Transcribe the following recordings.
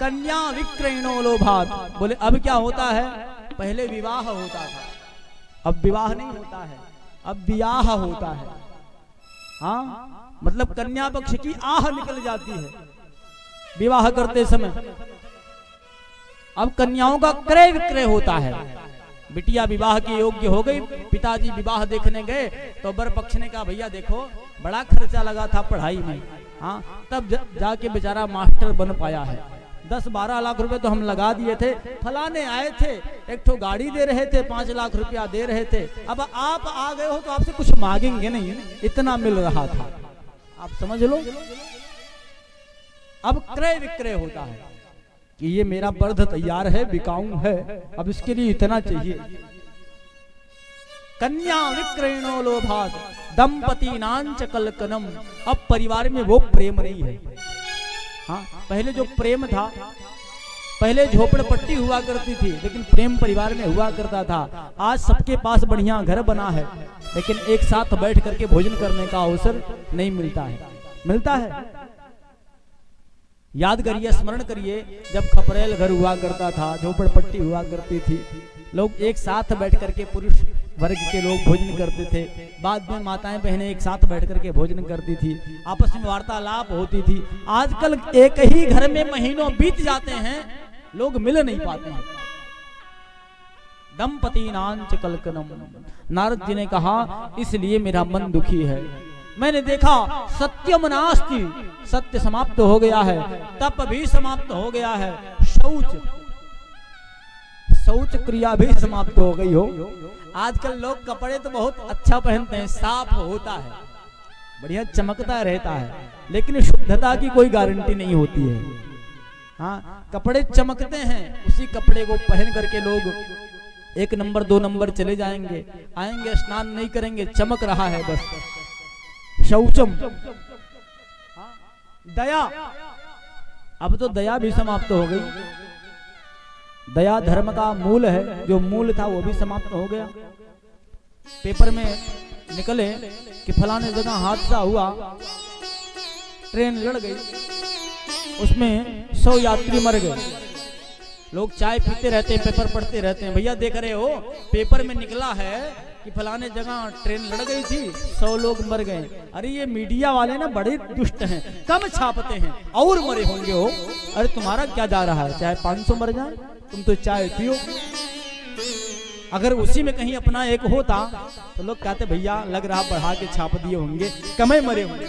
कन्या विक्रयणो लोभात। बोले अब क्या होता है, पहले विवाह होता था, अब विवाह नहीं होता है, अब ब्याह होता है। हाँ, मतलब कन्या पक्ष की आह निकल जाती है विवाह करते समय। अब कन्याओं का क्रय विक्रय होता है। बिटिया विवाह के योग्य हो गई, पिताजी विवाह देखने गए तो वर पक्ष ने कहा भैया देखो बड़ा खर्चा लगा था पढ़ाई में, हाँ तब जाके बेचारा मास्टर बन पाया है। 10-12 लाख रुपए तो हम लगा दिए थे, फलाने आए थे एक ठो गाड़ी दे रहे थे, 5 लाख रुपया दे रहे थे, अब आप आ गए हो तो आपसे कुछ मांगेंगे नहीं, इतना मिल रहा था, आप समझ लो। अब क्रय विक्रय होता है कि ये मेरा बर्ध तैयार है, बिकाऊ है, अब इसके लिए इतना चाहिए। कन्या विक्रयणो लोभात दंपति नांच कलकनम। अब परिवार में वो प्रेम नहीं है। हाँ, पहले जो प्रेम था, पहले झोपड़पट्टी हुआ करती थी लेकिन प्रेम परिवार में हुआ करता था। आज सबके पास बढ़िया घर बना है लेकिन एक साथ बैठ करके भोजन करने का अवसर नहीं मिलता है। मिलता है, याद करिए, स्मरण करिए, जब खपरेल घर हुआ करता था, झोपड़पट्टी हुआ करती थी, लोग एक साथ बैठ करके पुरुष वर्ग के लोग भोजन करते थे। बाद में माताएं बहनें एक साथ बैठ करके भोजन करती थी, आपस में वार्तालाप होती थी। आजकल एक ही घर में महीनों बीत जाते हैं, लोग मिल नहीं पाते हैं। दंपति नांच कलकनम। नारद जी ने कहा इसलिए मेरा मन दुखी है। मैंने देखा सत्यम नास्ति, सत्य समाप्त हो गया है, तप भी समाप्त हो गया है, शौच क्रिया भी समाप्त हो गई हो। आजकल लोग कपड़े तो बहुत अच्छा पहनते हैं, साफ होता है, बढ़िया चमकता रहता है, लेकिन शुद्धता की कोई गारंटी नहीं होती है। हाँ, कपड़े चमकते हैं, उसी कपड़े को पहन करके लोग 1 नंबर 2 नंबर चले जाएंगे, आएंगे स्नान नहीं करेंगे, चमक रहा है बस। शौचम। दया, अब तो दया भी समाप्त हो गई। दया धर्म का मूल है, जो मूल था वो भी समाप्त हो गया। पेपर में निकले कि फलाने जगह हादसा हुआ, ट्रेन लड़ गई, उसमें 100 यात्री मर गए। लोग चाय पीते रहते हैं, पेपर पढ़ते रहते हैं। भैया देख रहे हो पेपर में निकला है कि फलाने जगह ट्रेन लड़ गई थी, 100 लोग मर गए। अरे ये मीडिया वाले ना बड़े दुष्ट हैं, कम छापते हैं और मरे होंगे हो। अरे तुम्हारा क्या जा रहा है, चाहे 500 मर जाए, तुम तो चाय पियो। अगर उसी में कहीं अपना एक होता तो लोग कहते भैया लग रहा बढ़ा के छाप दिए होंगे, कम ही मरे होंगे।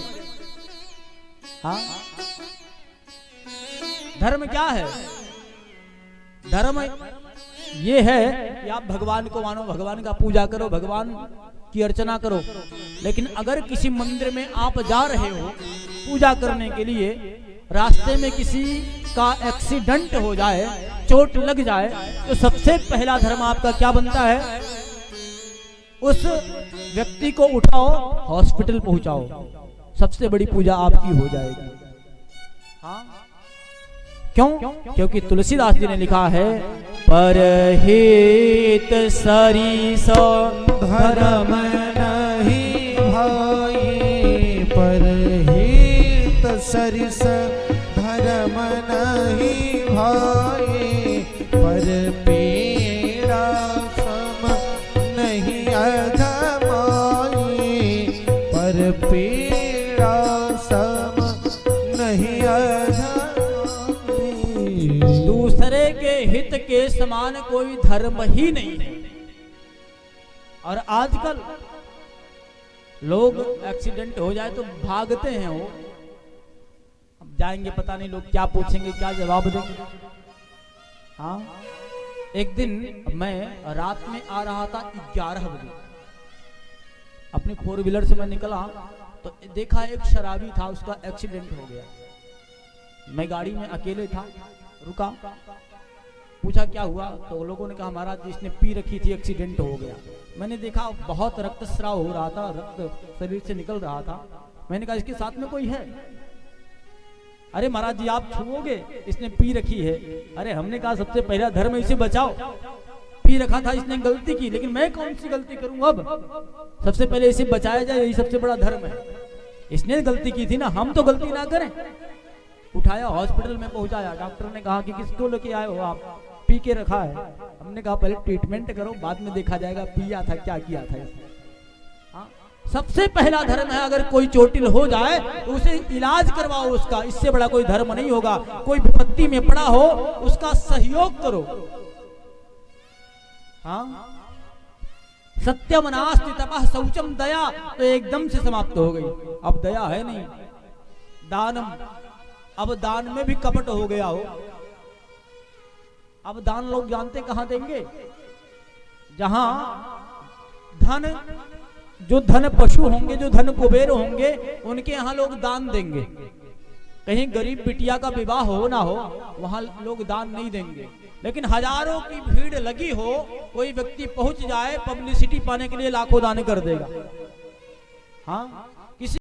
हाँ, धर्म क्या है? धर्म ये है कि आप भगवान को मानो, भगवान का पूजा करो, भगवान की अर्चना करो। लेकिन अगर किसी मंदिर में आप जा रहे हो पूजा करने के लिए, रास्ते में किसी का एक्सीडेंट हो जाए, चोट लग जाए, तो सबसे पहला धर्म आपका क्या बनता है? उस व्यक्ति को उठाओ, हॉस्पिटल पहुंचाओ, सबसे बड़ी पूजा आपकी हो जाएगी। हाँ, क्यों? क्योंकि तुलसीदास जी ने लिखा है परहित सरिस धर्म नहीं भाई, परहित सरिस धर्म नहीं भाई, पर पीड़ा सम नहीं अधमाई, पर पीड़ा सम नहीं अधमाई। दूसरे के हित के समान कोई धर्म ही नहीं है। और आजकल लोग एक्सीडेंट हो जाए तो भागते हैं, वो अब जाएंगे पता नहीं लोग क्या पूछेंगे, क्या जवाब देंगे। हाँ, एक दिन मैं रात में आ रहा था 11 बजे, अपनी 4 व्हीलर से मैं निकला तो देखा एक शराबी था, उसका एक्सीडेंट हो गया। मैं गाड़ी में अकेले था, रुका, पूछा क्या हुआ, तो लोगों ने कहा महाराज जी इसने पी रखी थी, एक्सीडेंट हो गया। मैंने देखा बहुत रक्तस्राव हो रहा था, रक्त शरीर से निकल रहा था। मैंने कहा इसके साथ में कोई है? अरे महाराज जी आप छुओगे, इसने पी रखी है। अरे हमने कहा सबसे पहला धर्म इसे बचाओ, पी रखा था इसने गलती की, लेकिन मैं कौन सी गलती करूं, अब सबसे पहले इसे बचाया जाए, यही सबसे बड़ा धर्म है। इसने गलती की थी ना, हम तो गलती ना करें। उठाया, हॉस्पिटल में पहुंचाया। डॉक्टर ने कहा कि किसको लेके आए हो आप, पी के रखा है। हमने कहा पहले ट्रीटमेंट करो, बाद में देखा जाएगा पिया था क्या किया था। हाँ? सबसे पहला धर्म है अगर कोई चोटिल हो जाए तो उसे इलाज करवाओ उसका, इससे बड़ा कोई धर्म नहीं होगा। कोई विपत्ति में पड़ा हो उसका सहयोग करो। हाँ? सत्यम नास्ति तपः शौचम दया, तो एकदम से समाप्त हो गई। अब दया है नहीं। दानम, अब दान में भी कपट हो गया हो। अब दान लोग जानते कहां देंगे, जहां धन, जो धन पशु होंगे, जो धन कुबेर होंगे, उनके यहां लोग दान देंगे। कहीं गरीब बिटिया का विवाह हो ना हो, वहां लोग दान नहीं देंगे। लेकिन हजारों की भीड़ लगी हो, कोई व्यक्ति पहुंच जाए, पब्लिसिटी पाने के लिए लाखों दान कर देगा। हाँ,